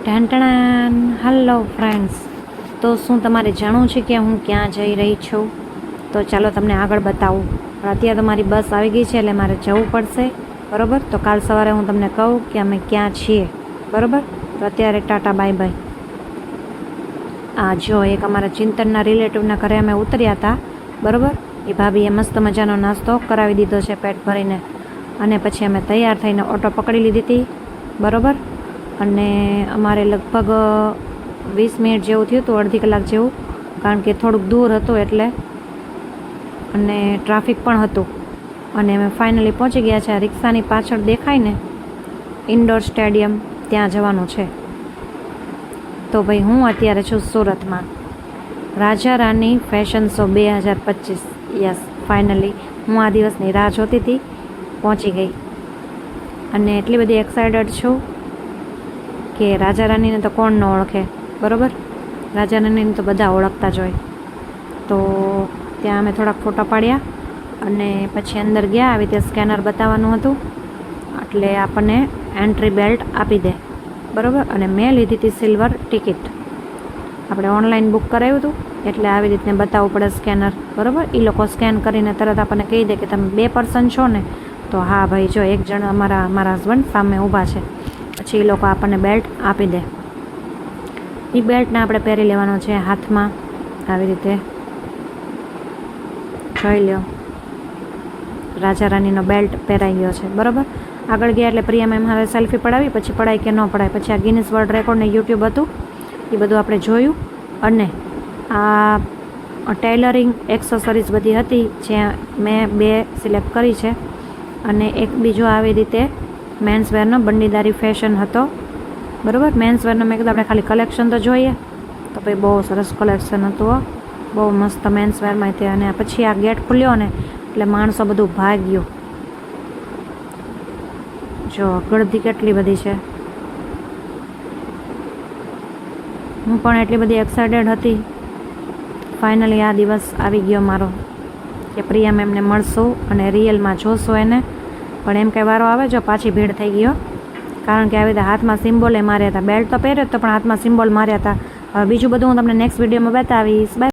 ઢાંટણાન hello friends, તો શું તમારે જાણવું છે કે હું ક્યાં જઈ રહી છું? તો ચાલો તમને આગળ બતાવું. પણ અત્યારે તો મારી બસ આવી ગઈ છે એટલે મારે જવું પડશે, બરાબર? તો કાલ સવારે હું તમને કહું કે અમે ક્યાં છીએ, બરાબર? તો અત્યારે ટાટા બાય બાય. આ જો એક અમારા ચિંતનના રિલેટિવના ઘરે અમે ઉતર્યા હતા, બરાબર? એ ભાભીએ મસ્ત મજાનો નાસ્તો કરાવી દીધો છે પેટ ભરીને, અને પછી અમે તૈયાર થઈને ઓટો પકડી લીધી હતી, બરાબર? અને અમારે લગભગ 20 મિનિટ જેવું થયું હતું, અડધી કલાક જેવું, કારણ કે થોડુંક દૂર હતું એટલે, અને ટ્રાફિક પણ હતું. અને અમે ફાઇનલી પહોંચી ગયા છે. આ રિક્ષાની પાછળ દેખાય ને ઇન્ડોર સ્ટેડિયમ, ત્યાં જવાનું છે. તો ભાઈ હું અત્યારે છું સુરતમાં, રાજા રાની ફેશન શો 2025. યસ, ફાઇનલી હું આ દિવસની રાહ જોતી હતી, પહોંચી ગઈ. અને એટલી બધી એક્સાઇટેડ છું કે રાજા રાનીને તો કોણ ન ઓળખે, બરાબર? રાજા રાનીને તો બધા ઓળખતા જ હોય. તો ત્યાં અમે થોડાક ફોટા પાડ્યા અને પછી અંદર ગયા. આવી રીતે સ્કેનર બતાવવાનું હતું એટલે આપણને એન્ટ્રી બેલ્ટ આપી દે, બરાબર? અને મેં લીધી હતી સિલ્વર ટિકિટ. આપણે ઓનલાઈન બુક કરાવ્યું હતું એટલે આવી રીતને બતાવવું પડે સ્કેનર, બરાબર? એ લોકો સ્કેન કરીને તરત આપણને કહી દે કે તમે 2 પર્સન છો ને? તો હા ભાઈ, જો એક જણ મારા હસબન્ડ સામે ઊભા છે. પછી એ લોકો આપણને બેલ્ટ આપી દે. એ બેલ્ટને આપણે પહેરી લેવાનો છે હાથમાં, આવી રીતે જોઈ લો. રાજા રાનીનો બેલ્ટ પહેરાઈ ગયો છે, બરાબર? આગળ ગયા એટલે પ્રિયા મેમ હવે સેલ્ફી પડાવી, પછી પડાય કે ન પડાય. પછી આ ગિનિસ વર્લ્ડ રેકોર્ડને યુટ્યુબ હતું, એ બધું આપણે જોયું. અને આ ટેલરિંગ એક્સેસરીઝ બધી હતી, જ્યાં મેં 2 સિલેક્ટ કરી છે. અને એક બીજો આવી રીતે મેન્સવેરનો બંડીદારી ફેશન હતો, બરાબર? મેન્સવેરનો મેં કીધું આપણે ખાલી કલેક્શન તો જોઈએ. તો ભાઈ બહુ સરસ કલેક્શન હતું, બહુ મસ્ત મેન્સવેરમાં તે. અને પછી આ ગેટ ખુલ્યો ને એટલે માણસો બધું ભાગ્યું. જો ગળદી કેટલી બધી છે. હું પણ એટલી બધી એક્સાઇટેડ હતી. ફાઇનલી આ દિવસ આવી ગયો મારો કે પ્રિયા મેમને મળશું અને રિયલમાં જોશું એને. પણ એમ કંઈ વારો આવે જો પાછી ભીડ થઈ ગયો, કારણ કે આવી રીતે હાથમાં સિમ્બોલે માર્યા હતા. બેલ્ટ તો પહેર્યો હતો પણ હાથમાં સિમ્બોલ માર્યા હતા. હવે બીજું બધું હું તમને નેક્સ્ટ વિડીયોમાં બતાવીશ. બાય.